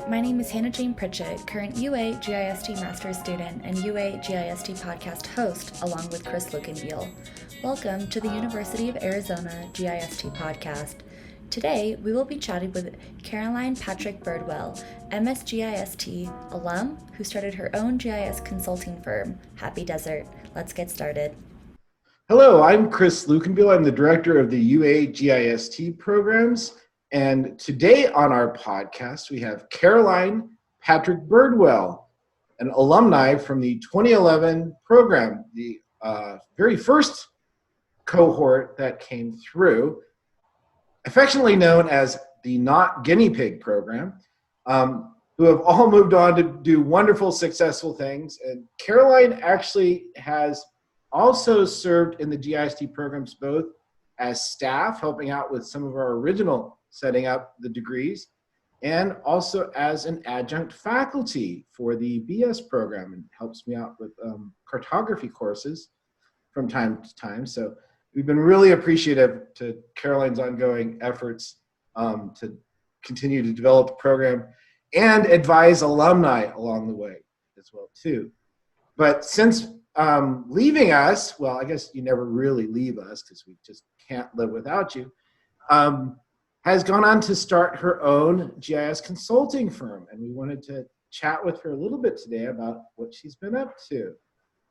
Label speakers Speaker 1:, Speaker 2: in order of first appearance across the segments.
Speaker 1: my name is Hannah Jane Pritchett, current UA GIST Master's student and UA GIST podcast host, along with Chris Lukenbiel. Welcome to the University of Arizona GIST podcast. Today, we will be chatting with Caroline Patrick-Birdwell, MSGIST alum who started her own GIS consulting firm, Happy Desert. Let's get started.
Speaker 2: Hello, I'm Chris Lukenbiel. I'm the director of the UA GIST programs. And today on our podcast, we have Caroline Patrick-Birdwell, an alumni from the 2011 program, the very first cohort that came through, affectionately known as the Not Guinea Pig program, who have all moved on to do wonderful, successful things. And Caroline actually has also served in the GIST programs both as staff, helping out with some of our original setting up the degrees, and also as an adjunct faculty for the BS program, and helps me out with cartography courses from time to time. So we've been really appreciative to Caroline's ongoing efforts to continue to develop the program and advise alumni along the way as well too. But since leaving us, well, I guess you never really leave us because we just can't live without you, has gone on to start her own GIS consulting firm. And we wanted to chat with her a little bit today about what she's been up to.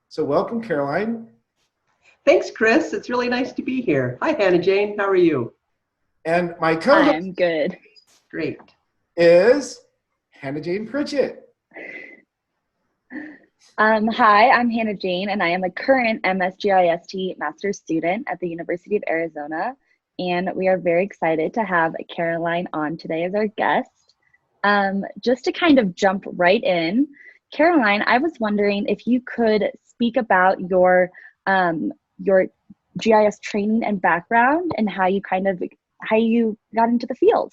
Speaker 2: So welcome, Caroline.
Speaker 3: Thanks, Chris. It's really nice to be here. Hi, Hannah Jane. How are you?
Speaker 2: And my co-host
Speaker 4: I'm good.
Speaker 3: Great.
Speaker 2: is Hannah Jane Pritchett.
Speaker 4: Hi, I'm Hannah Jane, and I am a current MSGIST Master's student at the University of Arizona. And we are very excited to have Caroline on today as our guest. Just to kind of jump right in, Caroline, I was wondering if you could speak about your GIS training and background and how you got into the field.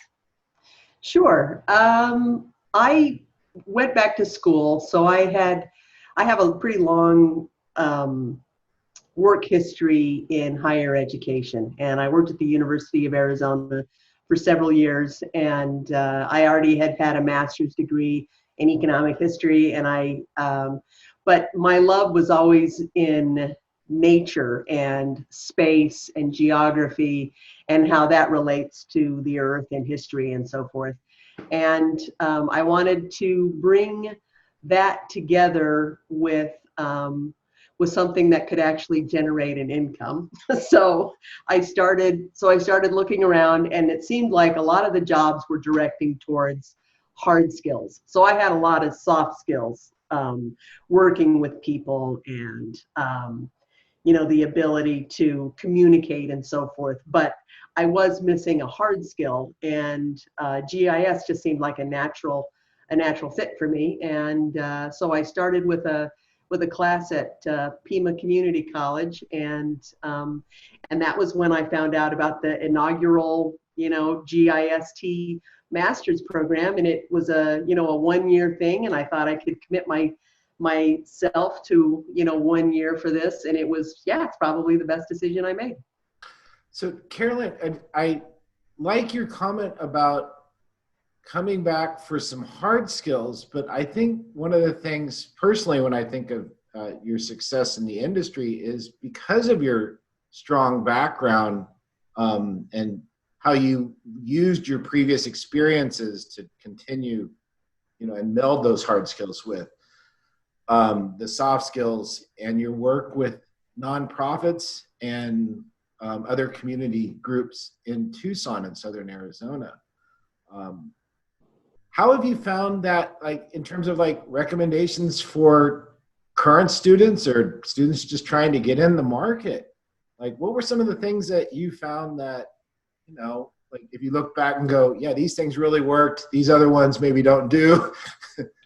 Speaker 3: Sure. I went back to school, so I have a pretty long work history in higher education, and I worked at the University of Arizona for several years, and I already had a master's degree in economic history, and but my love was always in nature and space and geography and how that relates to the earth and history and so forth. And I wanted to bring that together with something that could actually generate an income. So I started looking around, and it seemed like a lot of the jobs were directing towards hard skills. So I had a lot of soft skills, working with people and the ability to communicate and so forth. But I was missing a hard skill, and GIS just seemed like a natural fit for me. And so I started with a class at Pima Community College, and that was when I found out about the inaugural GIST master's program, and it was a 1-year thing, and I thought I could commit myself to 1 year for this, and it's probably the best decision I made.
Speaker 2: So Caroline, I like your comment about coming back for some hard skills, but I think one of the things personally when I think of your success in the industry is because of your strong background and how you used your previous experiences to continue, and meld those hard skills with the soft skills, and your work with nonprofits and other community groups in Tucson and Southern Arizona. How have you found that, in terms of recommendations for current students or students just trying to get in the market? What were some of the things that you found that, if you look back and go, yeah, these things really worked, these other ones maybe don't do?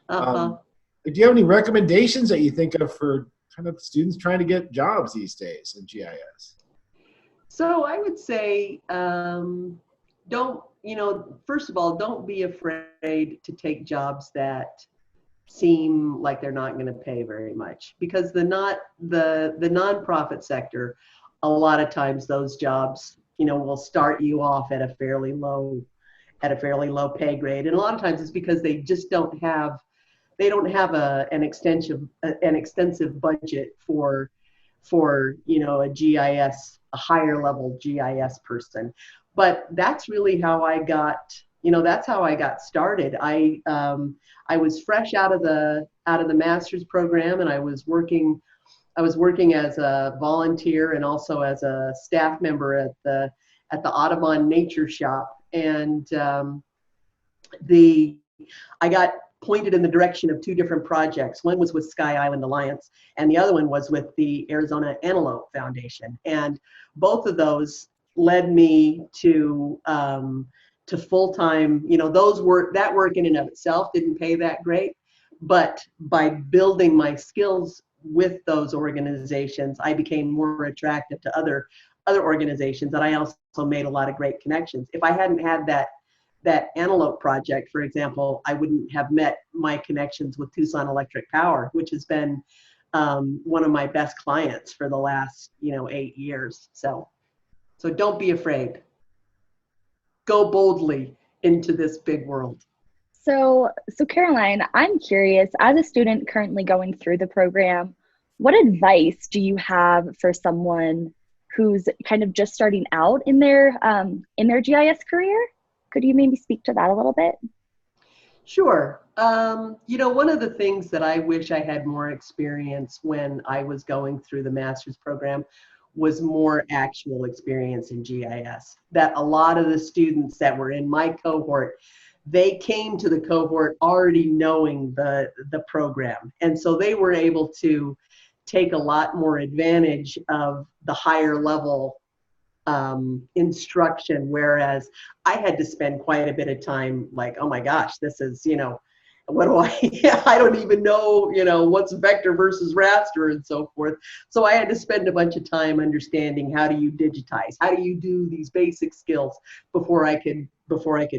Speaker 2: Do you have any recommendations that you think of for kind of students trying to get jobs these days in GIS?
Speaker 3: So I would say, first of all, don't be afraid to take jobs that seem like they're not going to pay very much, because the nonprofit sector, a lot of times those jobs, will start you off at a fairly low a fairly low pay grade. And a lot of times it's because they just don't have an extensive budget for a GIS, a higher level GIS person. But that's really how I got started. I was fresh out of the master's program, and I was working as a volunteer and also as a staff member at the Audubon Nature Shop. And I got pointed in the direction of two different projects. One was with Sky Island Alliance, and the other one was with the Arizona Antelope Foundation. And both of those led me to full-time. That work in and of itself didn't pay that great, but by building my skills with those organizations, I became more attractive to other organizations, and I also made a lot of great connections. If I hadn't had that Antelope project, for example, I wouldn't have met my connections with Tucson Electric Power, which has been one of my best clients for the last 8 years. So don't be afraid. Go boldly into this big world.
Speaker 4: So Caroline, I'm curious, as a student currently going through the program, what advice do you have for someone who's kind of just starting out in their GIS career? Could you maybe speak to that a little bit?
Speaker 3: Sure. One of the things that I wish I had more experience when I was going through the master's program was more actual experience in GIS. That a lot of the students that were in my cohort, they came to the cohort already knowing the program. And so they were able to take a lot more advantage of the higher level instruction, whereas I had to spend quite a bit of time like, oh my gosh, this is, what do I don't even know, what's vector versus raster and so forth. So I had to spend a bunch of time understanding how do you digitize, how do you do these basic skills before I could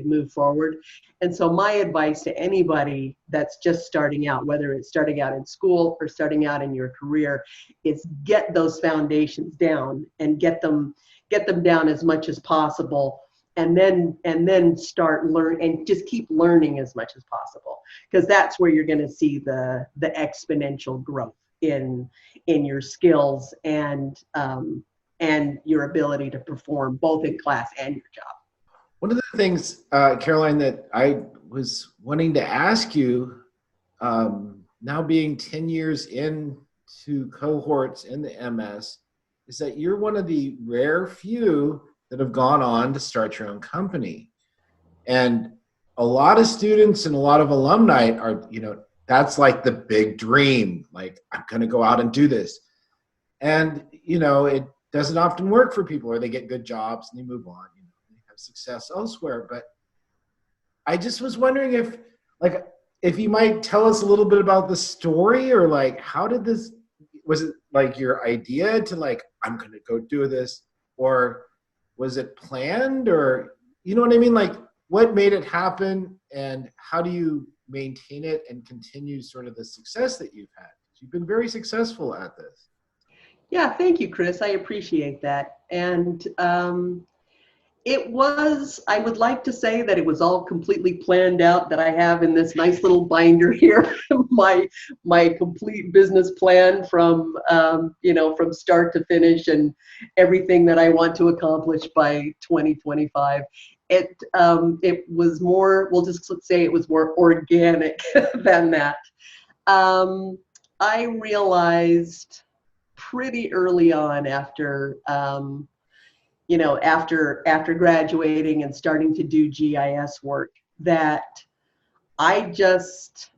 Speaker 3: move forward. And so my advice to anybody that's just starting out, whether it's starting out in school or starting out in your career, is get those foundations down and get them down as much as possible, and then start learn and just keep learning as much as possible, because that's where you're going to see the exponential growth in your skills and your ability to perform both in class and your job.
Speaker 2: One of the things, Caroline, that I was wanting to ask you, now being 10 years into cohorts in the MS, is that you're one of the rare few that have gone on to start your own company. And a lot of students and a lot of alumni are, that's like the big dream. Like, I'm going to go out and do this. And, it doesn't often work for people, or they get good jobs and they move on, they have success elsewhere. But I just was wondering if you might tell us a little bit about the story, or like, how did this, was it like your idea to like, I'm going to go do this, or was it planned, or, you know what I mean? Like, what made it happen, and how do you maintain it and continue sort of the success that you've had? You've been very successful at this.
Speaker 3: Yeah, thank you, Chris. I appreciate that. And I would like to say that it was all completely planned out, that I have in this nice little binder here, my complete business plan from start to finish and everything that I want to accomplish by 2025. It was more, we'll just say it was more organic than that. I realized pretty early on after graduating and starting to do GIS work, that I just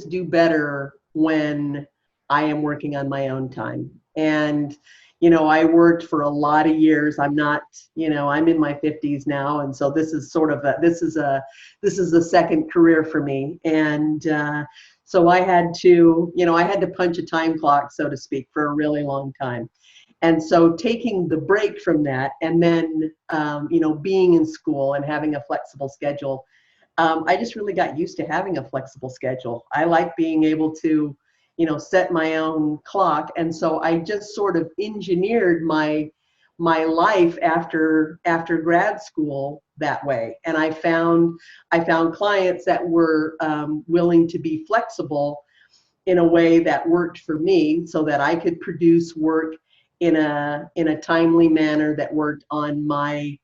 Speaker 3: do better when I am working on my own time. And, I worked for a lot of years. I'm not, I'm in my 50s now. And so this is sort of this is a second career for me. And so I had to punch a time clock, so to speak, for a really long time. And so taking the break from that, and then, being in school and having a flexible schedule, I just really got used to having a flexible schedule. I like being able to, set my own clock. And so I just sort of engineered my my life after grad school that way. And I found clients that were willing to be flexible in a way that worked for me, so that I could produce work in a timely manner that worked on my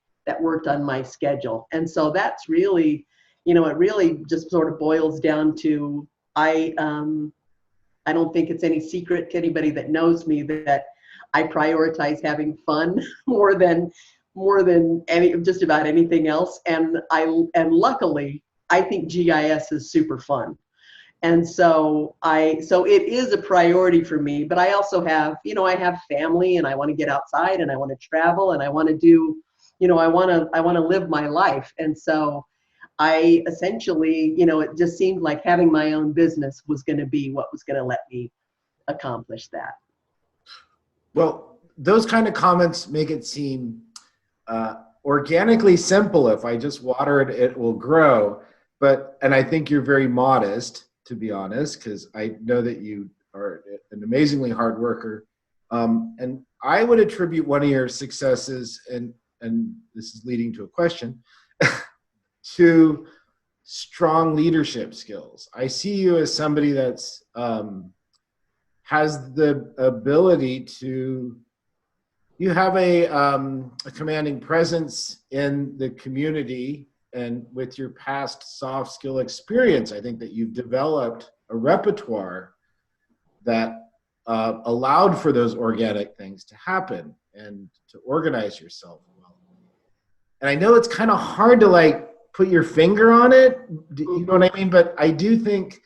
Speaker 3: schedule. And so that's really, it really just sort of boils down to, I don't think it's any secret to anybody that knows me that I prioritize having fun more than just about anything else. And luckily, I think GIS is super fun. And so it is a priority for me, but I also have, I have family, and I want to get outside, and I want to travel, and I want to do, I want to live my life. And so I essentially, it just seemed like having my own business was going to be what was going to let me accomplish that.
Speaker 2: Well, those kind of comments make it seem organically simple. If I just water it, it will grow. And I think you're very modest, to be honest, because I know that you are an amazingly hard worker. And I would attribute one of your successes, and this is leading to a question, to strong leadership skills. I see you as somebody that's has the ability to, you have a commanding presence in the community, and with your past soft skill experience, I think that you've developed a repertoire that allowed for those organic things to happen and to organize yourself well. And I know it's kind of hard to put your finger on it, you know what I mean? But I do think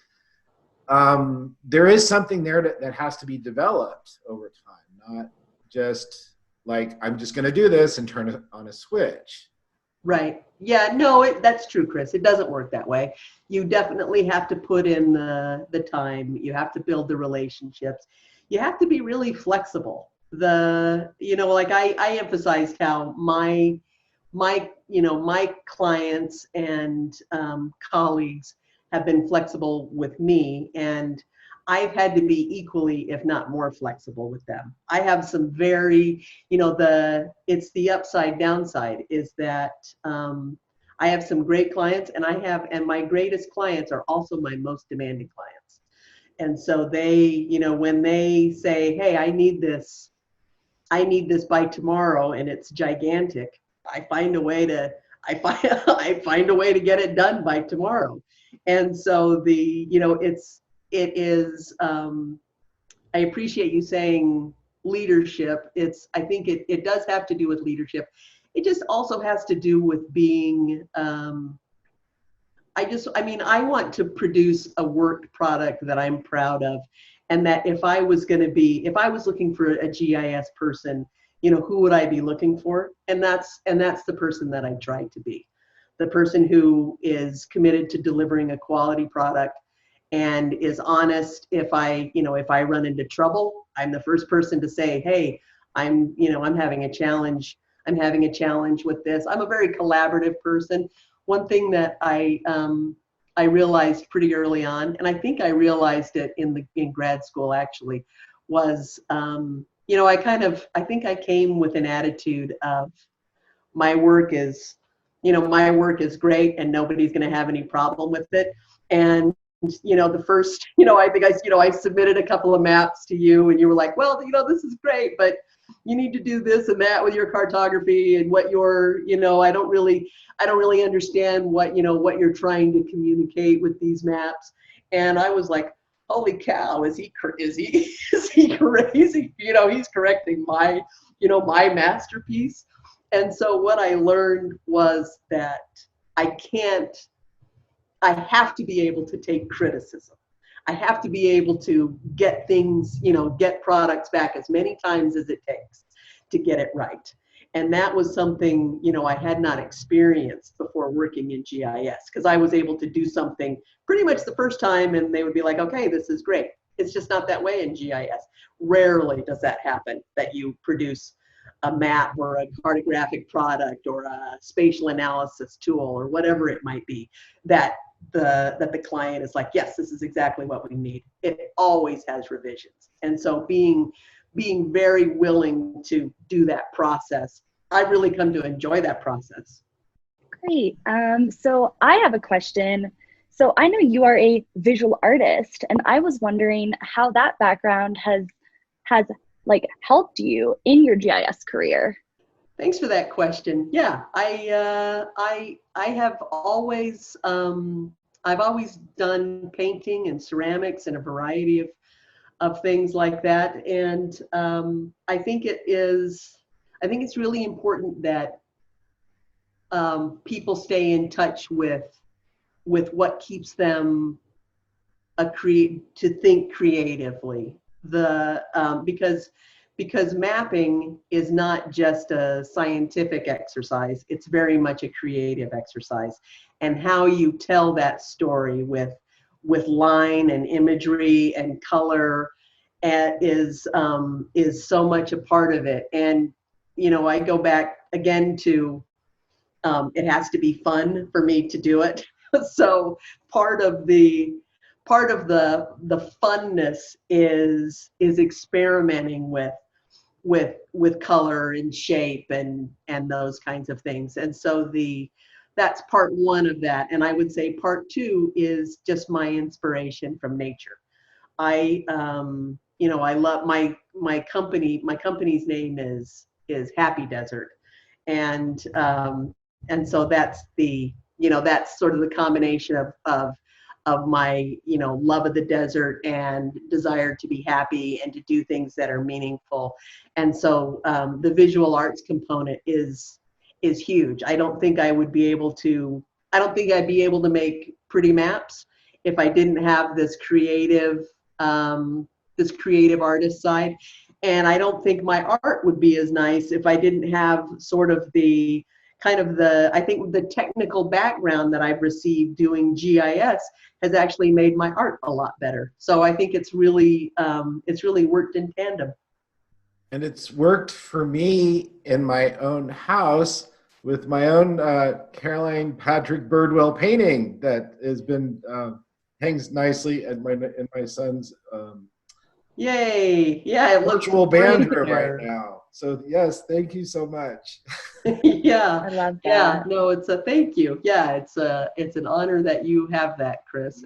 Speaker 2: there is something there that has to be developed over time, not just I'm just going to do this and turn it on a switch.
Speaker 3: Right. Yeah, no, that's true, Chris. It doesn't work that way. You definitely have to put in the time. You have to build the relationships. You have to be really flexible. I emphasized how my clients and colleagues have been flexible with me, and I've had to be equally, if not more, flexible with them. I have some very, it's the upside downside is that I have some great clients, and my greatest clients are also my most demanding clients. And so they, when they say, hey, I need this by tomorrow, and it's gigantic, I find a way to get it done by tomorrow. And so it is, I appreciate you saying leadership. I think it does have to do with leadership. It just also has to do with being, I want to produce a work product that I'm proud of. And that if I was looking for a GIS person, who would I be looking for? And that's the person that I try to be. The person who is committed to delivering a quality product and is honest. If I run into trouble, I'm the first person to say, hey, I'm having a challenge. I'm having a challenge with this. I'm a very collaborative person. One thing that I realized pretty early on, and I think I realized it in grad school actually, was I think I came with an attitude of my work is great and nobody's going to have any problem with it. And the first, I think I submitted a couple of maps to you, and you were like, well, this is great, but you need to do this and that with your cartography and what your, I don't really understand what you're trying to communicate with these maps. And I was like, holy cow, is he crazy? He's correcting my masterpiece. And so what I learned was that I have to be able to take criticism. I have to be able to get things, get products back as many times as it takes to get it right. And that was something, I had not experienced before working in GIS, because I was able to do something pretty much the first time and they would be like, okay, this is great. It's just not that way in GIS. Rarely does that happen, that you produce a map or a cartographic product or a spatial analysis tool or whatever it might be, that the client is like, yes, this is exactly what we need. It always has revisions. And so being being very willing to do that process. I've really come to enjoy that process.
Speaker 4: Great. So I have a question. So I know you are a visual artist, and I was wondering how that background has like helped you in your GIS career.
Speaker 3: Thanks for that question. Yeah, I have always I've always done painting and ceramics and a variety of things like that, and I think it's really important that people stay in touch with what keeps them to think creatively. Because mapping is not just a scientific exercise, it's very much a creative exercise. And how you tell that story with line and imagery and color is so much a part of it. And I go back again to it has to be fun for me to do it. So part of the funness is experimenting with color and shape and those kinds of things. And so that's part one of that. And I would say part two is just my inspiration from nature. I love my company. My company's name is Happy Desert, and so that's that's sort of the combination of my love of the desert and desire to be happy and to do things that are meaningful. And so the visual arts component is huge. I don't think I'd be able to make pretty maps if I didn't have this creative artist side. And I don't think my art would be as nice if I didn't have sort of the I think the technical background that I've received doing GIS has actually made my art a lot better. So I think it's really worked in tandem.
Speaker 2: And it's worked for me in my own house with my own Caroline Patrick-Birdwell painting that has been hangs nicely in my son's
Speaker 3: Yay! Yeah, it looks
Speaker 2: virtual band room
Speaker 3: there
Speaker 2: right now. So yes, thank you so much.
Speaker 3: Yeah,
Speaker 4: I love that.
Speaker 3: Yeah, no, it's a thank you. Yeah, it's an honor that you have that, Chris.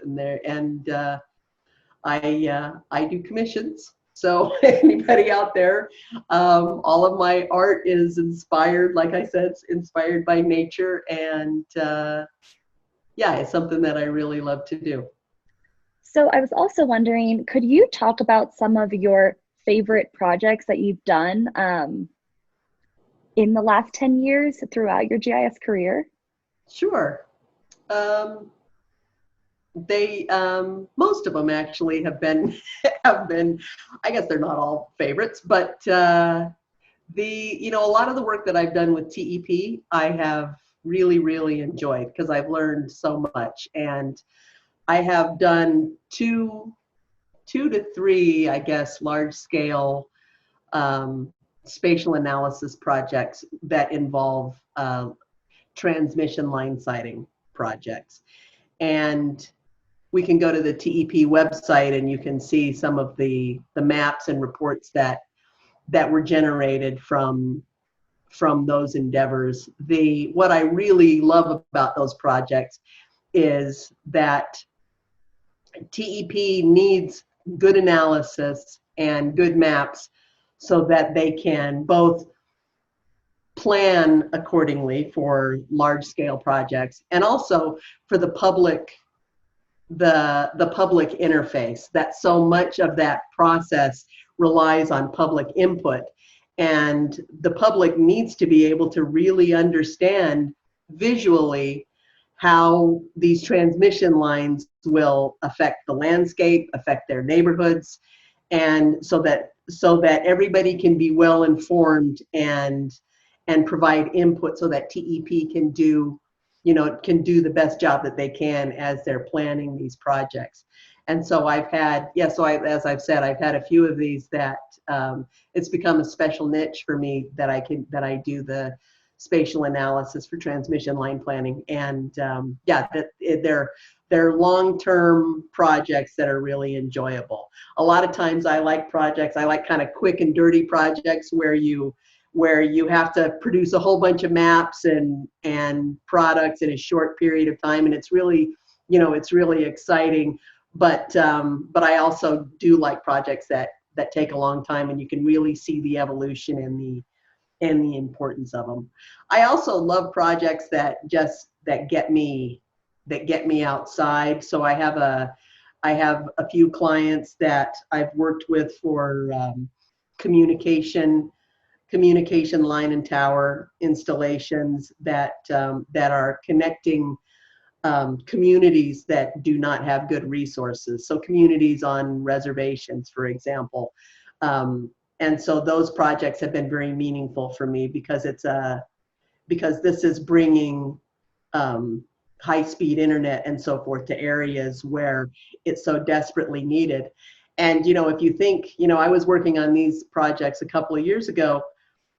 Speaker 3: I do commissions. So anybody out there, all of my art is inspired, like I said, it's inspired by nature, and it's something that I really love to do.
Speaker 4: So I was also wondering, could you talk about some of your favorite projects that you've done in the last 10 years throughout your GIS career?
Speaker 3: Sure. Most of them actually have been, I guess they're not all favorites, but a lot of the work that I've done with TEP, I have really, really enjoyed because I've learned so much. And I have done two to three, I guess, large scale spatial analysis projects that involve transmission line siting projects. And we can go to the TEP website and you can see some of the maps and reports that were generated from those endeavors. What I really love about those projects is that TEP needs good analysis and good maps so that they can both plan accordingly for large scale projects and also for the public interface, that so much of that process relies on public input, and the public needs to be able to really understand visually how these transmission lines will affect the landscape, affect their neighborhoods, and so that everybody can be well informed and provide input so that TEP can do the best job that they can as they're planning these projects. And so as I've said, I've had a few of these that it's become a special niche for me that I do the spatial analysis for transmission line planning. And they're they're long-term projects that are really enjoyable. A lot of times I like kind of quick and dirty projects where you have to produce a whole bunch of maps and products in a short period of time, and it's really exciting. But I also do like projects that take a long time, and you can really see the evolution and the importance of them. I also love projects that get me outside. So I have a few clients that I've worked with for communication line and tower installations that are connecting communities that do not have good resources. So communities on reservations, for example. And so those projects have been very meaningful for me because this is bringing high-speed internet and so forth to areas where it's so desperately needed. And, if you think, I was working on these projects a couple of years ago,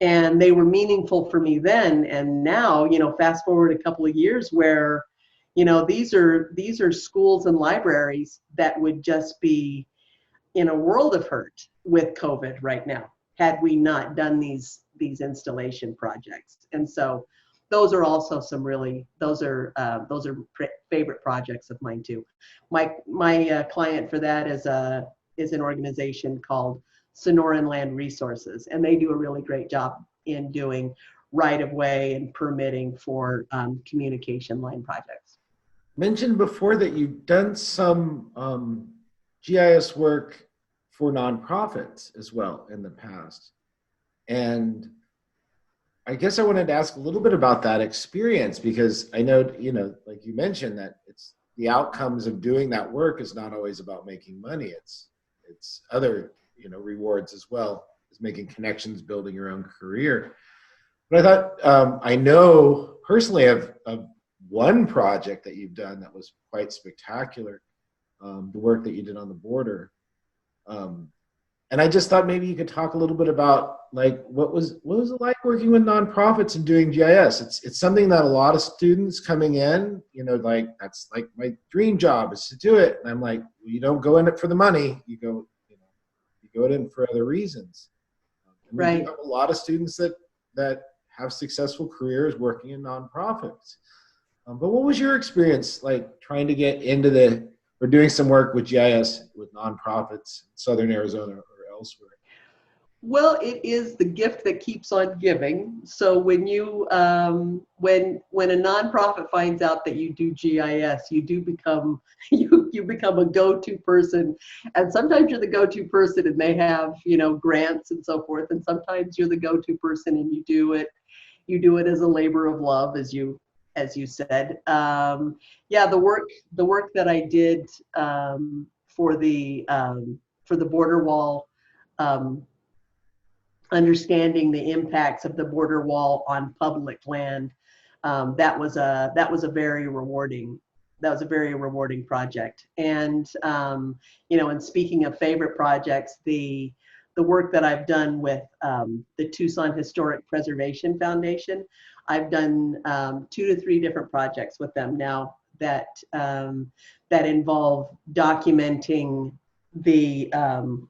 Speaker 3: and they were meaningful for me then. And now, fast forward a couple of years where, these are schools and libraries that would just be in a world of hurt with COVID right now, had we not done these installation projects. And so those are also those are favorite projects of mine too. My client for that is an organization called Sonoran Land Resources, and they do a really great job in doing right-of-way and permitting for communication line projects.
Speaker 2: Mentioned before that you've done some GIS work for nonprofits as well in the past. And I guess I wanted to ask a little bit about that experience, because I know, like you mentioned, that it's the outcomes of doing that work is not always about making money. It's other, rewards as well as making connections, building your own career. But I thought, I know personally of one project that you've done that was quite spectacular, the work that you did on the border. And I just thought maybe you could talk a little bit about what was it like working with nonprofits and doing GIS? It's something that a lot of students coming in, that's like my dream job is to do it. And I'm like, well, you don't go in it for the money. You go in for other reasons. And
Speaker 3: right.
Speaker 2: We do have a lot of students that have successful careers working in nonprofits. But what was your experience like trying to get into or doing some work with GIS with nonprofits in Southern Arizona or elsewhere?
Speaker 3: Well, it is the gift that keeps on giving. So when you when a nonprofit finds out that you do GIS, you do become you become a go-to person. And sometimes you're the go-to person and they have, grants and so forth. And sometimes you're the go-to person and you do it as a labor of love, as you said. The work that I did for the border wall, understanding the impacts of the border wall on public land, that was a very rewarding project. And and speaking of favorite projects, the work that I've done with the Tucson Historic Preservation Foundation, I've done 2 to 3 different projects with them now that involve documenting the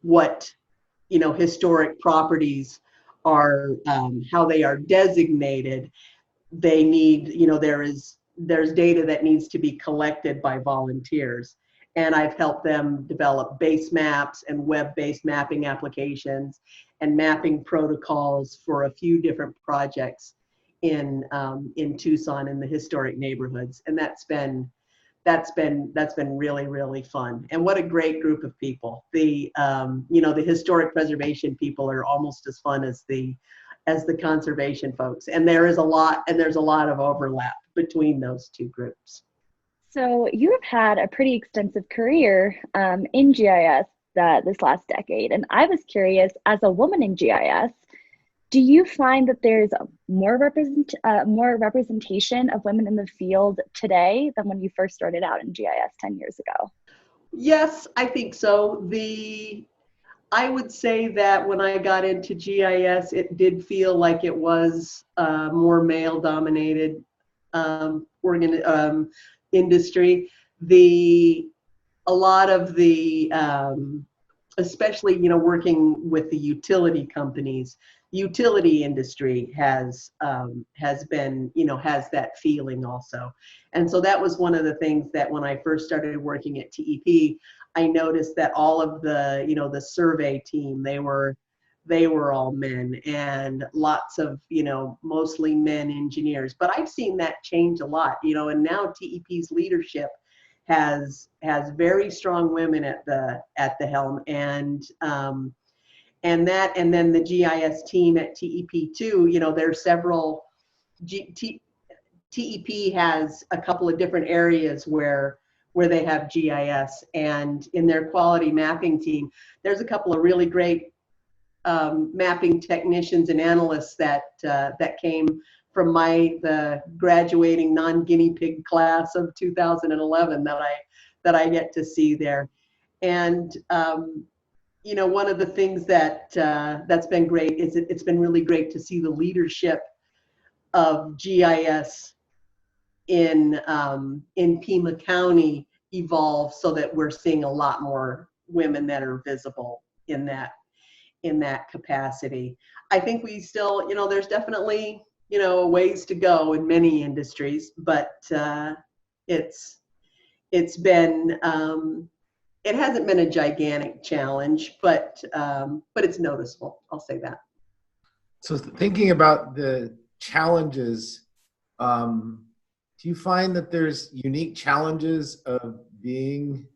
Speaker 3: what historic properties are, how they are designated. They need, there's data that needs to be collected by volunteers. And I've helped them develop base maps and web-based mapping applications and mapping protocols for a few different projects in Tucson in the historic neighborhoods. And that's been really, really fun. And what a great group of people. The historic preservation people are almost as fun as the conservation folks. And there's a lot of overlap between those two groups.
Speaker 4: So you have had a pretty extensive career in GIS this last decade. And I was curious, as a woman in GIS, do you find that there's more representation of women in the field today than when you first started out in GIS 10 years ago?
Speaker 3: Yes, I think so. I would say that when I got into GIS, it did feel like it was more male-dominated industry. a lot of the, especially, working with the utility companies, utility industry has been, has that feeling also. And so that was one of the things that when I first started working at TEP, I noticed that all of the, the survey team, they were all men, and lots of, mostly men engineers. But I've seen that change a lot, and now TEP's leadership has very strong women at the helm, and then the GIS team at TEP too. There's several. TEP has a couple of different areas where they have GIS, and in their quality mapping team, there's a couple of really great mapping technicians and analysts that came from the graduating non-guinea pig class of 2011 that I get to see there. And one of the things that's been great is it's been really great to see the leadership of GIS in Pima County evolve, so that we're seeing a lot more women that are visible in that capacity. I think we still, there's definitely, ways to go in many industries, but it's been, it hasn't been a gigantic challenge, but it's noticeable. I'll say that.
Speaker 2: So thinking about the challenges, do you find that there's unique challenges of being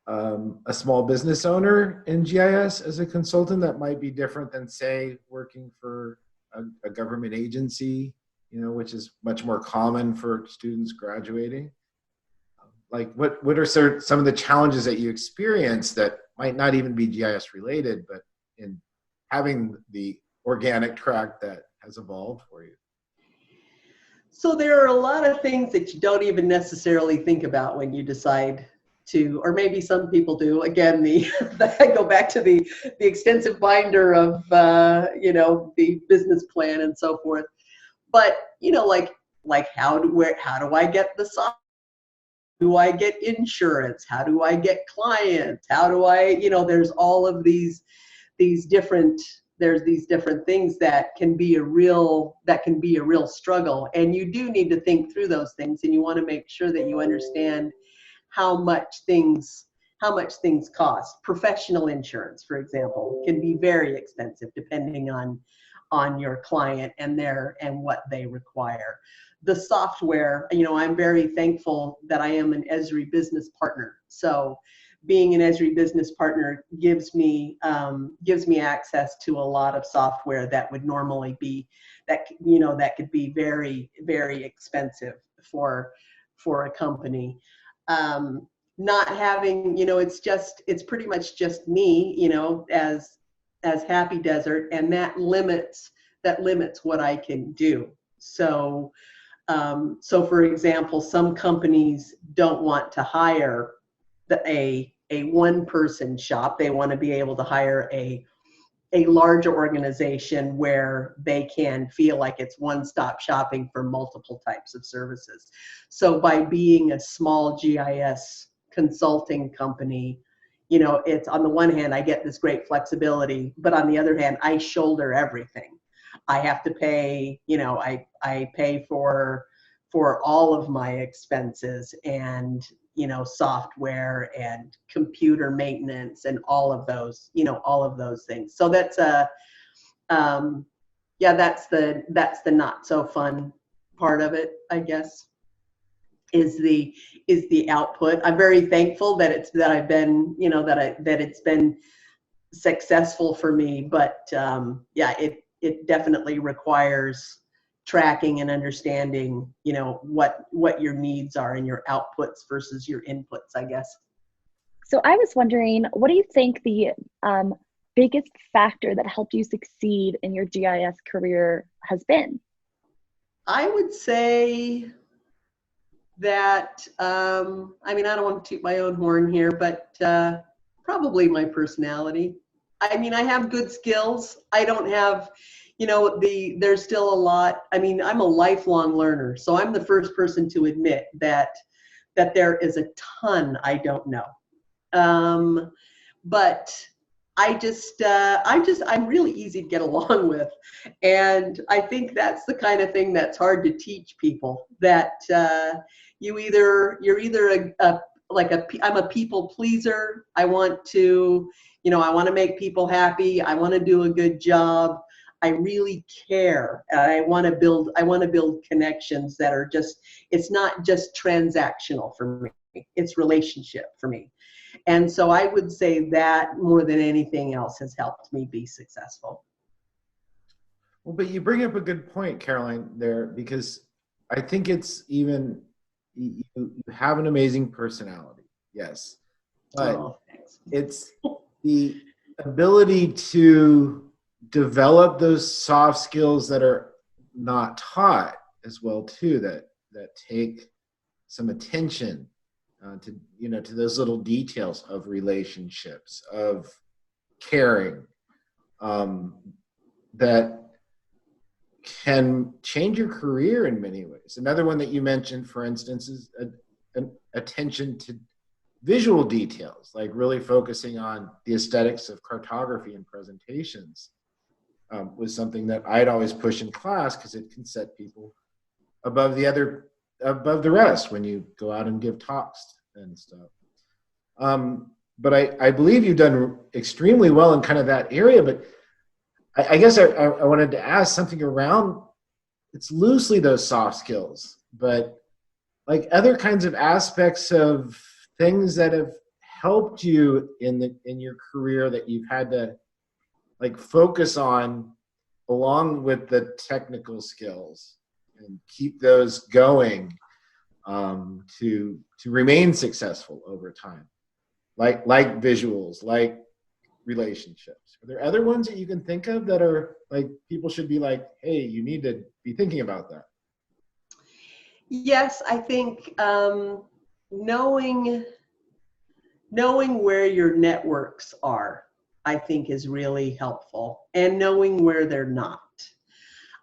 Speaker 2: a small business owner in GIS as a consultant that might be different than, say, working for a government agency, which is much more common for students graduating? Like, what are some of the challenges that you experience that might not even be GIS related, but in having the organic track that has evolved for you?
Speaker 3: So there are a lot of things that you don't even necessarily think about when you decide to, or maybe some people do. Again, I go back to the extensive binder of the business plan and so forth. But like how do I get the software? How do I get insurance? How do I get clients? How do I, there's all of these different things that can be a real struggle, and you do need to think through those things, and you want to make sure that you understand how much things cost. Professional insurance, for example, can be very expensive depending on your client and what they require. The software, I'm very thankful that I am an Esri business partner. So being an Esri business partner gives me access to a lot of software that would normally be that could be very, very expensive for a company. Not having, it's pretty much just me, as Happy Desert, and that limits what I can do. So for example, some companies don't want to hire a one-person shop. They want to be able to hire a larger organization where they can feel like it's one-stop shopping for multiple types of services. So by being a small GIS consulting company, it's, on the one hand, I get this great flexibility, but on the other hand, I shoulder everything. I have to pay, I pay for all of my expenses, and software and computer maintenance and all of those things. So that's that's the not so fun part of it, I guess, is the output. I'm very thankful that it's been successful for me, but it definitely requires tracking and understanding, what your needs are and your outputs versus your inputs, I guess.
Speaker 4: So I was wondering, what do you think the biggest factor that helped you succeed in your GIS career has been?
Speaker 3: I would say that, I don't want to toot my own horn here, but probably my personality. I have good skills. I don't have, there's still a lot. I'm a lifelong learner. So I'm the first person to admit that that there is a ton I don't know. But I'm really easy to get along with. And I think that's the kind of thing that's hard to teach people, that you're either I'm a people pleaser. I want to make people happy. I want to do a good job. I really care. I want to build connections that are it's not just transactional for me. It's relationship for me. And so I would say that more than anything else has helped me be successful.
Speaker 2: Well, but you bring up a good point, Caroline, there, because I think it's even, you have an amazing personality, yes, but it's the ability to develop those soft skills that are not taught as well too, that take some attention to those little details of relationships, of caring, that can change your career in many ways. Another one that you mentioned, for instance, is an attention to visual details, like really focusing on the aesthetics of cartography and presentations, was something that I'd always push in class because it can set people above the rest when you go out and give talks and stuff. But I believe you've done extremely well in kind of that area, but I guess I wanted to ask something around, it's loosely those soft skills, but like other kinds of aspects of things that have helped you in your career that you've had to like focus on along with the technical skills and keep those going to remain successful over time, like visuals, like relationships. Are there other ones that you can think of that are like people should be like, hey, you need to be thinking about that?
Speaker 3: Yes, I think knowing where your networks are, I think, is really helpful, and knowing where they're not.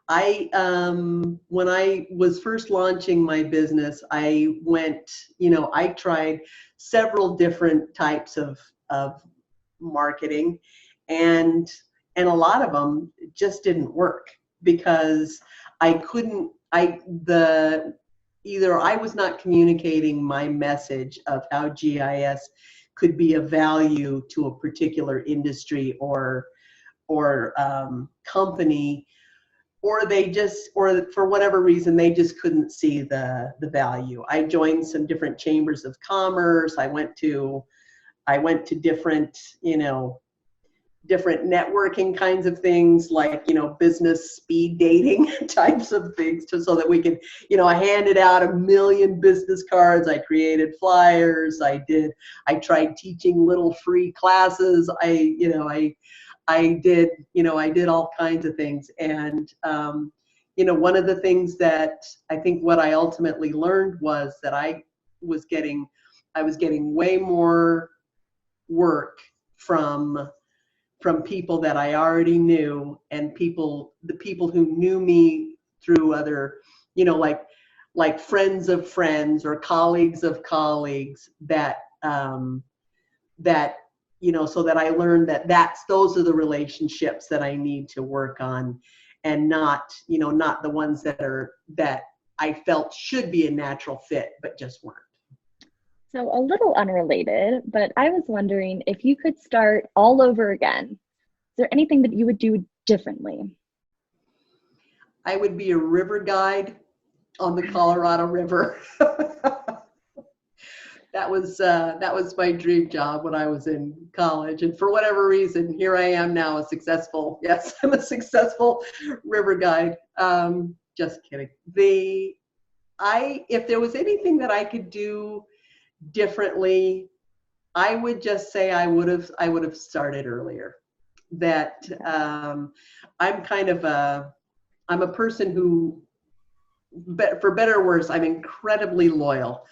Speaker 3: When I was first launching my business, I tried several different types of marketing, and a lot of them just didn't work because either I was not communicating my message of how GIS could be of value to a particular industry or company, or for whatever reason they just couldn't see the value. I joined some different chambers of commerce. I went to different different networking kinds of things, like business speed dating types of things, so that we could I handed out 1 million business cards. I created flyers. I tried teaching little free classes. I did all kinds of things. And one of the things that I think what I ultimately learned was that I was getting way more work from people that I already knew, and the people who knew me through other, like friends of friends or colleagues of colleagues, that so that I learned that those are the relationships that I need to work on, and not the ones that I felt should be a natural fit, but just weren't.
Speaker 4: So a little unrelated, but I was wondering if you could start all over again, is there anything that you would do differently?
Speaker 3: I would be a river guide on the Colorado River. That was my dream job when I was in college, and for whatever reason, here I am now, I'm a successful river guide. Just kidding. If there was anything that I could do differently, I would just say I would have started earlier. That I'm a person who, for better or worse, I'm incredibly loyal.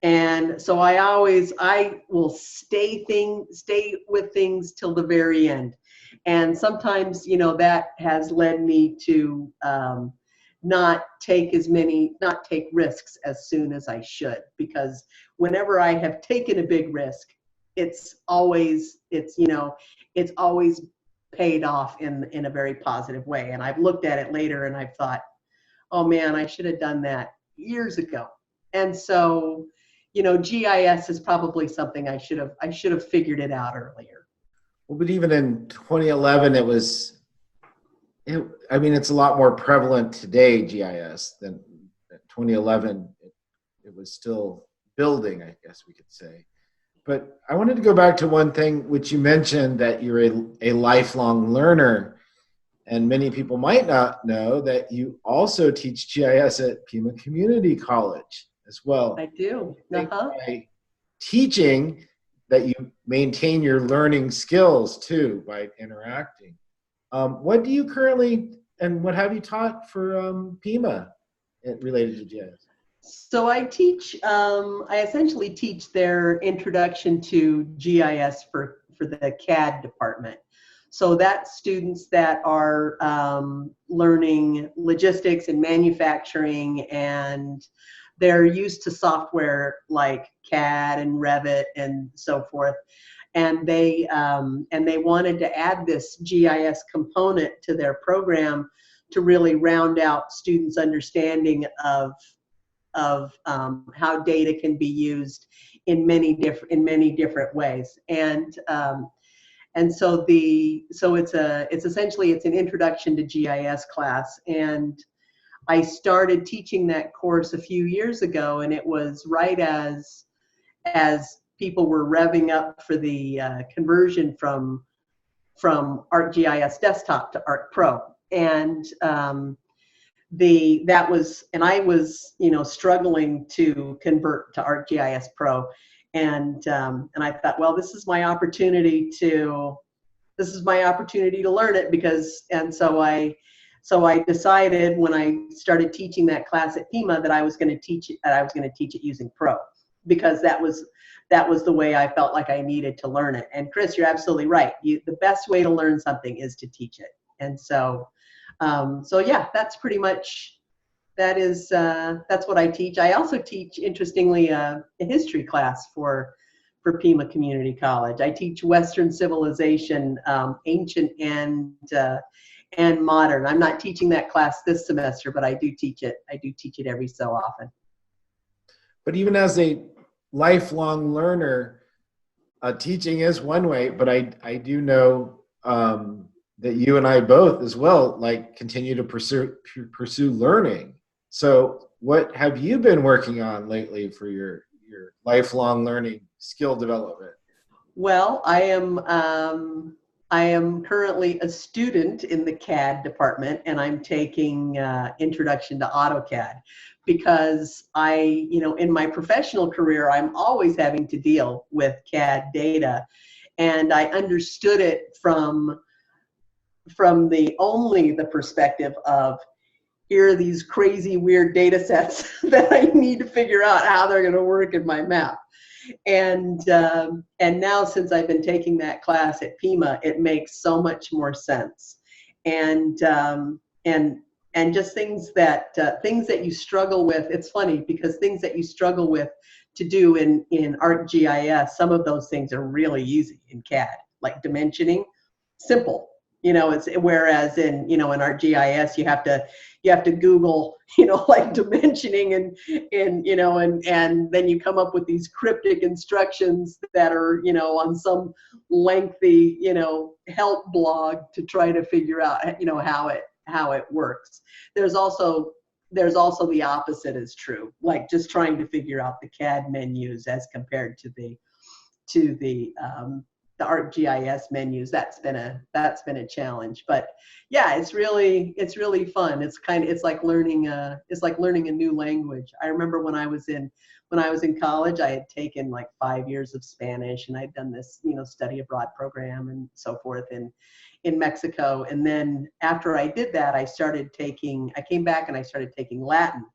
Speaker 3: And so I will stay with things till the very end. And sometimes, that has led me to not take risks as soon as I should, because whenever I have taken a big risk, it's always paid off in a very positive way. And I've looked at it later and I've thought, oh man, I should have done that years ago. And so, GIS is probably something I should have figured it out earlier.
Speaker 2: Well, but even in 2011, it's a lot more prevalent today, GIS, than 2011. It was still building, I guess we could say. But I wanted to go back to one thing which you mentioned, that you're a lifelong learner. And many people might not know that you also teach GIS at Pima Community College as well.
Speaker 3: I do.
Speaker 2: By teaching, that you maintain your learning skills too by interacting. What do you currently, and what have you taught for Pima related to GIS?
Speaker 3: So I essentially teach their introduction to GIS for the CAD department. So that's students that are learning logistics and manufacturing, and they're used to software like CAD and Revit and so forth. And they wanted to add this GIS component to their program to really round out students' understanding of how data can be used in many different ways. And so it's essentially an introduction to GIS class. And I started teaching that course a few years ago, and it was right as people were revving up for the conversion from ArcGIS Desktop to ArcPro. And I was struggling to convert to ArcGIS Pro, and I thought, well, this is my opportunity to learn it, so I decided when I started teaching that class at Pima that I was going to teach it using Pro, because that was the way I felt like I needed to learn it. And Chris, you're absolutely right. The best way to learn something is to teach it. And so yeah, that's pretty much, that's what I teach. I also teach, interestingly, a history class for Pima Community College. I teach Western civilization, ancient and modern. I'm not teaching that class this semester, but I do teach it. I do teach it every so often.
Speaker 2: But even as a lifelong learner, teaching is one way, but I do know that you and I both as well continue to pursue learning. So what have you been working on lately for your lifelong learning skill development?
Speaker 3: Well, I am currently a student in the CAD department, and I'm taking Introduction to AutoCAD, because in my professional career, I'm always having to deal with CAD data, and I understood it from the perspective of, here are these crazy weird data sets that I need to figure out how they're going to work in my map. And now, since I've been taking that class at Pima, it makes so much more sense. And just things that you struggle with. It's funny, because things that you struggle with to do in ArcGIS, some of those things are really easy in CAD, like dimensioning, simple. It's, whereas in ArcGIS you have to Google, like dimensioning and then you come up with these cryptic instructions that are, on some lengthy, help blog to try to figure out, how it works. There's also the opposite is true, like just trying to figure out the CAD menus as compared to the ArcGIS menus. That's been a challenge, but yeah, it's really fun. It's like learning a new language. I remember when I was in college, I had taken like 5 years of Spanish, and I'd done this study abroad program and so forth in Mexico. And then after I did that, I came back and I started taking Latin,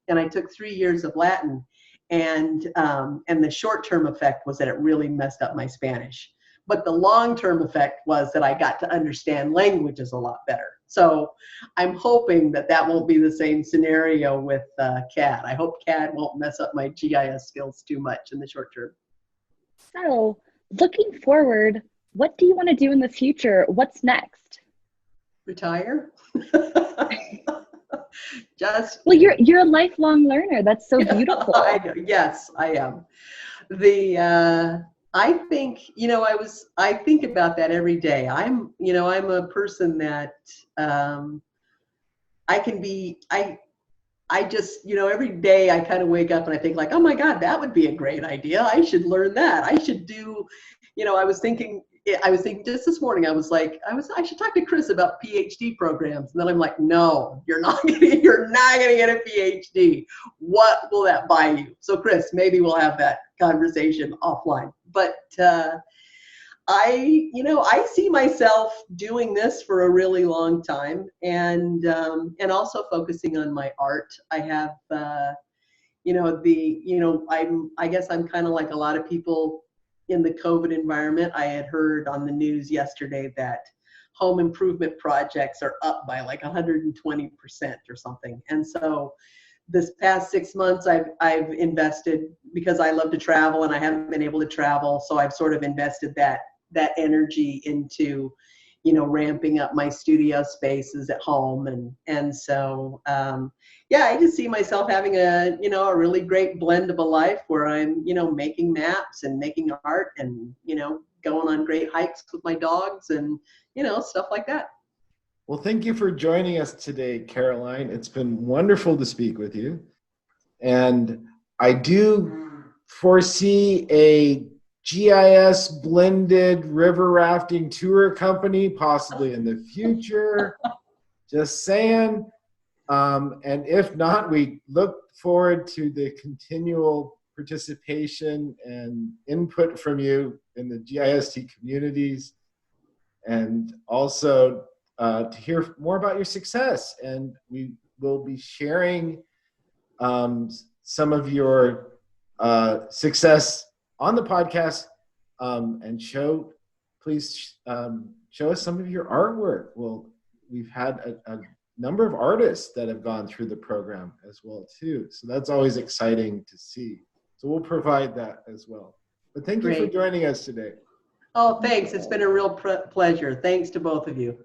Speaker 3: and I took 3 years of Latin, and the short-term effect was that it really messed up my Spanish. But the long-term effect was that I got to understand languages a lot better. So I'm hoping that that won't be the same scenario with CAD. I hope CAD won't mess up my GIS skills too much in the short term.
Speaker 4: So, looking forward, what do you want to do in the future? What's next?
Speaker 3: Retire?
Speaker 4: Well, you're a lifelong learner. That's so beautiful.
Speaker 3: I know. Yes, I am. I think, I think about that every day. I'm a person that I just, every day I kind of wake up and I think like, oh my God, that would be a great idea. I should learn that. I should do, I was thinking just this morning, I should talk to Chris about PhD programs. And then I'm like, no, you're not gonna get a PhD. What will that buy you? So Chris, maybe we'll have that conversation offline. But I see myself doing this for a really long time, and also focusing on my art. I have, I guess I'm kind of like a lot of people in the COVID environment. I had heard on the news yesterday that home improvement projects are up by like 120% or something. And so this past 6 months, I've invested, because I love to travel and I haven't been able to travel. So I've sort of invested that energy into, ramping up my studio spaces at home. And so, I just see myself having a really great blend of a life where I'm, making maps and making art and, going on great hikes with my dogs and, stuff like that.
Speaker 2: Well, thank you for joining us today, Caroline. It's been wonderful to speak with you. And I do foresee a GIS blended river rafting tour company possibly in the future. Just saying. And if not, we look forward to the continual participation and input from you in the GIST communities, and also to hear more about your success. And we will be sharing some of your success on the podcast, and please show us some of your artwork. Well, we've had a number of artists that have gone through the program as well too. So that's always exciting to see. So we'll provide that as well. But thank you for joining us today.
Speaker 3: Oh, thanks. It's been a real pleasure. Thanks to both of you.